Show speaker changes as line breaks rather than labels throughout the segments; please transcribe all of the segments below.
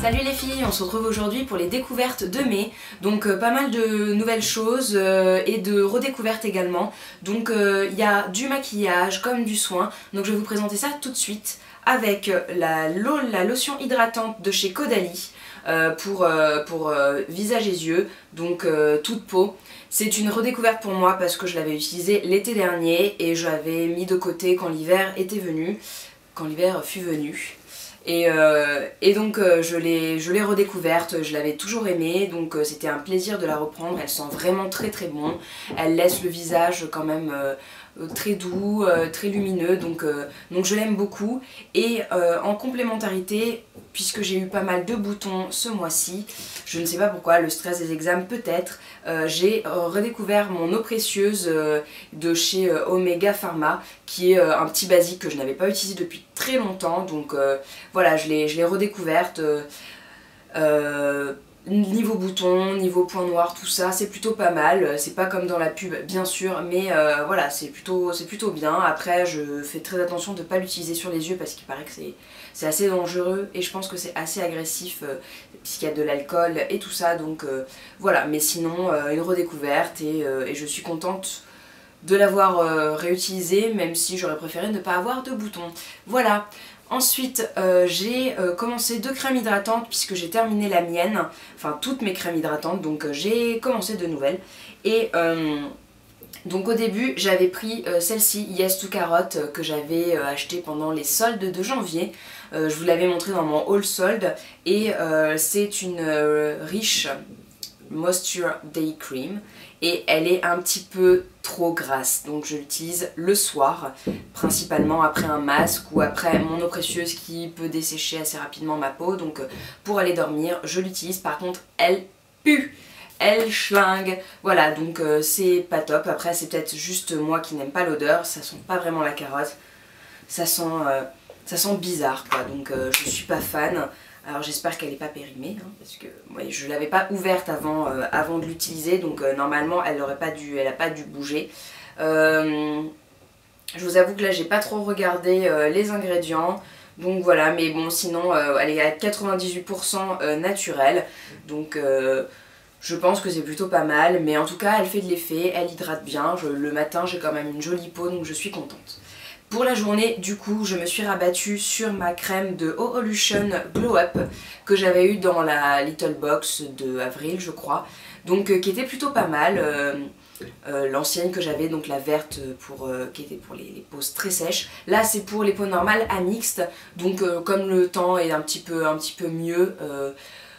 Salut les filles, on se retrouve aujourd'hui pour les découvertes de mai. Donc pas mal de nouvelles choses et de redécouvertes également. Donc il y a du maquillage comme du soin. Donc je vais vous présenter ça tout de suite avec la lotion hydratante de chez Caudalie pour visage et yeux, donc toute peau. C'est une redécouverte pour moi parce que je l'avais utilisée l'été dernier et je l'avais mis de côté quand l'hiver était venu, quand l'hiver fut venu. Et donc je l'ai redécouverte, je l'avais toujours aimée, donc c'était un plaisir de la reprendre. Elle sent vraiment très très bon, elle laisse le visage quand même très doux, très lumineux, donc je l'aime beaucoup. Et en complémentarité, puisque j'ai eu pas mal de boutons ce mois-ci, je ne sais pas pourquoi, le stress des examens peut-être, j'ai redécouvert mon eau précieuse de chez Omega Pharma, qui est un petit basique que je n'avais pas utilisé depuis très longtemps, donc voilà, je l'ai redécouverte. Niveau bouton, niveau point noir, tout ça, c'est plutôt pas mal. C'est pas comme dans la pub, bien sûr, mais voilà, c'est plutôt bien. Après, je fais très attention de ne pas l'utiliser sur les yeux parce qu'il paraît que c'est assez dangereux et je pense que c'est assez agressif puisqu'il y a de l'alcool et tout ça. Donc voilà, mais sinon, une redécouverte et je suis contente de l'avoir réutilisé, même si j'aurais préféré ne pas avoir de boutons. Voilà. Ensuite, j'ai commencé 2 crèmes hydratantes puisque j'ai terminé la mienne, enfin toutes mes crèmes hydratantes, donc j'ai commencé de nouvelles. Et donc au début, j'avais pris celle-ci, Yes to Carotte, que j'avais achetée pendant les soldes de janvier. Je vous l'avais montré dans mon haul solde et c'est une riche Moisture Day Cream et elle est un petit peu trop grasse, donc je l'utilise le soir, principalement après un masque ou après mon eau précieuse qui peut dessécher assez rapidement ma peau, donc pour aller dormir je l'utilise. Par contre elle pue, elle schlingue, voilà, donc c'est pas top. Après c'est peut-être juste moi qui n'aime pas l'odeur, ça sent pas vraiment la carotte, ça sent bizarre quoi, donc je suis pas fan. Alors j'espère qu'elle n'est pas périmée, hein, parce que ouais, je ne l'avais pas ouverte avant de l'utiliser, donc normalement elle n'a pas dû bouger. Je vous avoue que là j'ai pas trop regardé les ingrédients, donc voilà, mais bon sinon elle est à 98% naturelle, donc je pense que c'est plutôt pas mal, mais en tout cas elle fait de l'effet, elle hydrate bien, le matin j'ai quand même une jolie peau, donc je suis contente. Pour la journée, du coup, je me suis rabattue sur ma crème de Oolution Glow Up que j'avais eu dans la Little Box de avril, je crois. Donc, qui était plutôt pas mal. L'ancienne que j'avais, donc la verte qui était pour les peaux très sèches. Là, c'est pour les peaux normales à mixte. Donc, comme le temps est un petit peu mieux,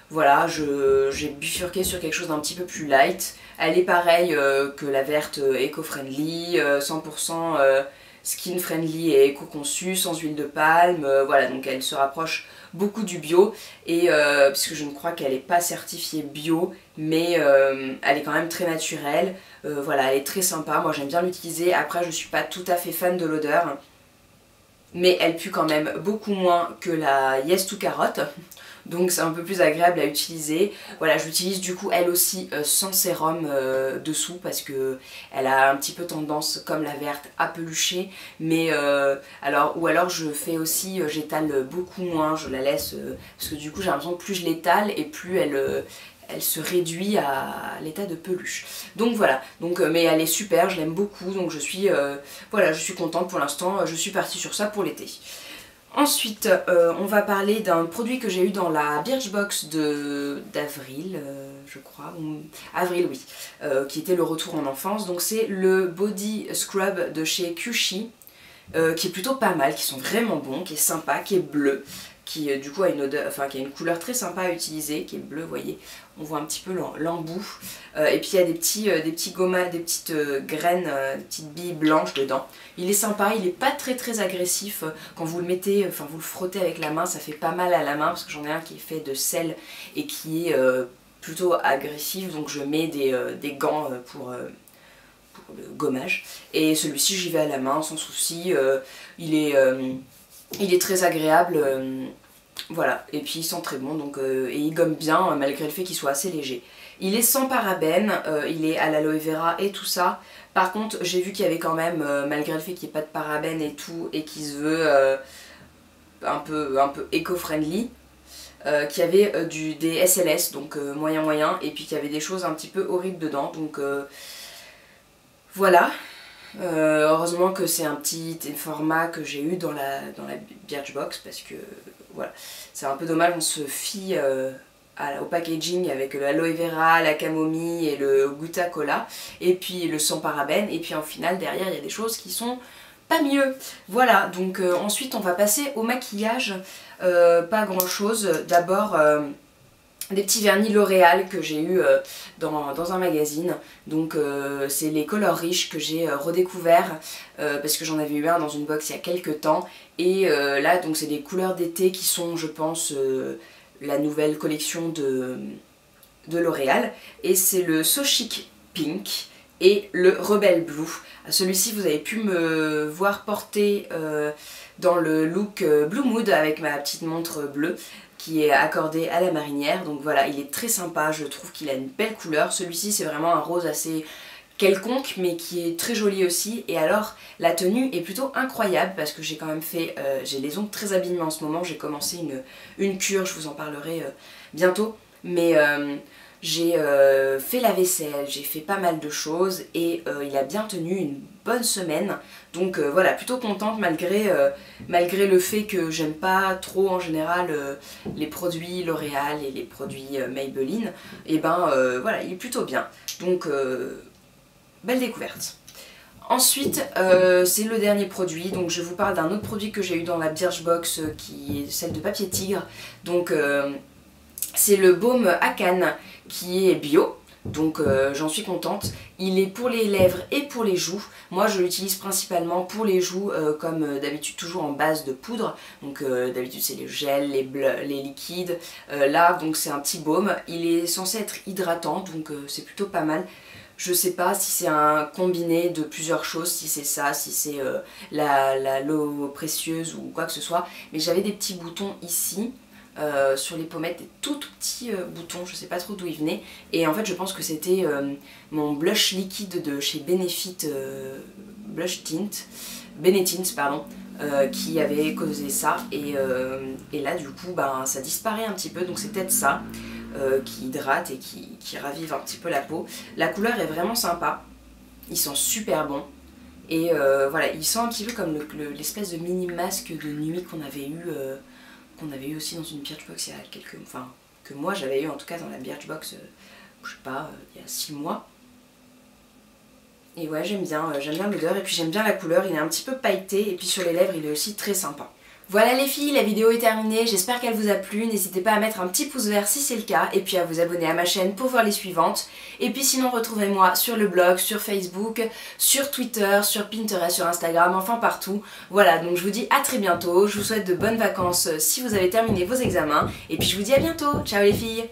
voilà, j'ai bifurqué sur quelque chose d'un petit peu plus light. Elle est pareille que la verte éco-friendly, 100%. Skin friendly et éco-conçue, sans huile de palme, voilà, donc elle se rapproche beaucoup du bio, et puisque je ne crois qu'elle n'est pas certifiée bio, mais elle est quand même très naturelle, voilà, elle est très sympa, moi j'aime bien l'utiliser. Après je suis pas tout à fait fan de l'odeur, mais elle pue quand même beaucoup moins que la Yes to Carotte, donc c'est un peu plus agréable à utiliser. Voilà, je l'utilise du coup elle aussi sans sérum dessous parce que elle a un petit peu tendance, comme la verte, à pelucher, mais ou alors je fais aussi, j'étale beaucoup moins, je la laisse, parce que du coup j'ai l'impression que plus je l'étale et plus elle se réduit à l'état de peluche. Donc voilà, mais elle est super, je l'aime beaucoup, donc voilà, je suis contente pour l'instant, je suis partie sur ça pour l'été. Ensuite, on va parler d'un produit que j'ai eu dans la Birchbox d'avril, je crois, avril oui, qui était le retour en enfance. Donc c'est le Body Scrub de chez Cushi, qui est plutôt pas mal, qui sont vraiment bons, qui est sympa, qui est bleu, qui du coup a une odeur, enfin qui a une couleur très sympa à utiliser, qui est bleu, vous voyez, on voit un petit peu l'embout, et puis il y a des petites graines, des petites billes blanches dedans. Il est sympa, il est pas très agressif, quand vous le mettez, enfin vous le frottez avec la main, ça fait pas mal à la main, parce que j'en ai un qui est fait de sel et qui est plutôt agressif, donc je mets des gants pour le gommage, et celui-ci j'y vais à la main sans souci, il est très agréable, voilà, et puis il sent très bon, donc, et il gomme bien malgré le fait qu'il soit assez léger. Il est sans parabènes, il est à l'aloe vera et tout ça. Par contre j'ai vu qu'il y avait quand même, malgré le fait qu'il n'y ait pas de parabènes et tout, et qu'il se veut un peu éco-friendly, qui avait des SLS, donc moyen moyen, et puis qui avait des choses un petit peu horribles dedans, donc voilà. Heureusement que c'est un petit format que j'ai eu dans la Birchbox, parce que voilà, c'est un peu dommage, on se fie au packaging avec l'aloe vera, la camomille et le goutta cola, et puis le sans parabène, et puis en final derrière il y a des choses qui sont pas mieux. Voilà, donc ensuite on va passer au maquillage. Pas grand chose. D'abord des petits vernis L'Oréal que j'ai eu dans un magazine. Donc c'est les Color Riches que j'ai redécouvert parce que j'en avais eu un dans une box il y a quelques temps. Et là donc c'est des couleurs d'été qui sont, je pense, la nouvelle collection de L'Oréal. Et c'est le So Chic Pink et le Rebel Blue. Celui-ci vous avez pu me voir porter dans le look Blue Mood avec ma petite montre bleue qui est accordée à la marinière. Donc voilà, il est très sympa, je trouve qu'il a une belle couleur. Celui-ci c'est vraiment un rose assez quelconque mais qui est très joli aussi. Et alors la tenue est plutôt incroyable parce que j'ai quand même fait, j'ai les ongles très abîmés en ce moment, j'ai commencé une cure, je vous en parlerai bientôt. Mais j'ai fait la vaisselle, j'ai fait pas mal de choses et il a bien tenu une bonne semaine. Donc voilà, plutôt contente malgré le fait que j'aime pas trop en général les produits L'Oréal et les produits Maybelline. Et ben voilà, il est plutôt bien. Donc belle découverte. Ensuite, c'est le dernier produit, donc je vous parle d'un autre produit que j'ai eu dans la Birchbox qui est celle de Papier Tigre. Donc c'est le baume Akan qui est bio, donc j'en suis contente. Il est pour les lèvres et pour les joues. Moi je l'utilise principalement pour les joues comme d'habitude, toujours en base de poudre. Donc d'habitude c'est les gels, les liquides. Là donc c'est un petit baume. Il est censé être hydratant, donc c'est plutôt pas mal. Je sais pas si c'est un combiné de plusieurs choses, si c'est ça, si c'est l'eau précieuse ou quoi que ce soit. Mais j'avais des petits boutons ici. Sur les pommettes, des tout petits boutons, je sais pas trop d'où ils venaient. Et en fait je pense que c'était mon blush liquide de chez Benefit Blush Tint, Benetint pardon, qui avait causé ça. Et là du coup ben, ça disparaît un petit peu, donc c'est peut-être ça qui hydrate et qui ravive un petit peu la peau. La couleur est vraiment sympa, il sent super bon. Et voilà, il sent un petit peu comme l'espèce de mini masque de nuit qu'on avait eu aussi dans une Birchbox il y a quelques... Enfin, que moi j'avais eu en tout cas dans la Birchbox, je sais pas, il y a 6 mois. Et ouais, j'aime bien l'odeur et puis j'aime bien la couleur, il est un petit peu pailleté et puis sur les lèvres il est aussi très sympa. Voilà les filles, la vidéo est terminée, j'espère qu'elle vous a plu, n'hésitez pas à mettre un petit pouce vert si c'est le cas, et puis à vous abonner à ma chaîne pour voir les suivantes. Et puis sinon retrouvez-moi sur le blog, sur Facebook, sur Twitter, sur Pinterest, sur Instagram, enfin partout. Voilà, donc je vous dis à très bientôt, je vous souhaite de bonnes vacances si vous avez terminé vos examens, et puis je vous dis à bientôt, ciao les filles!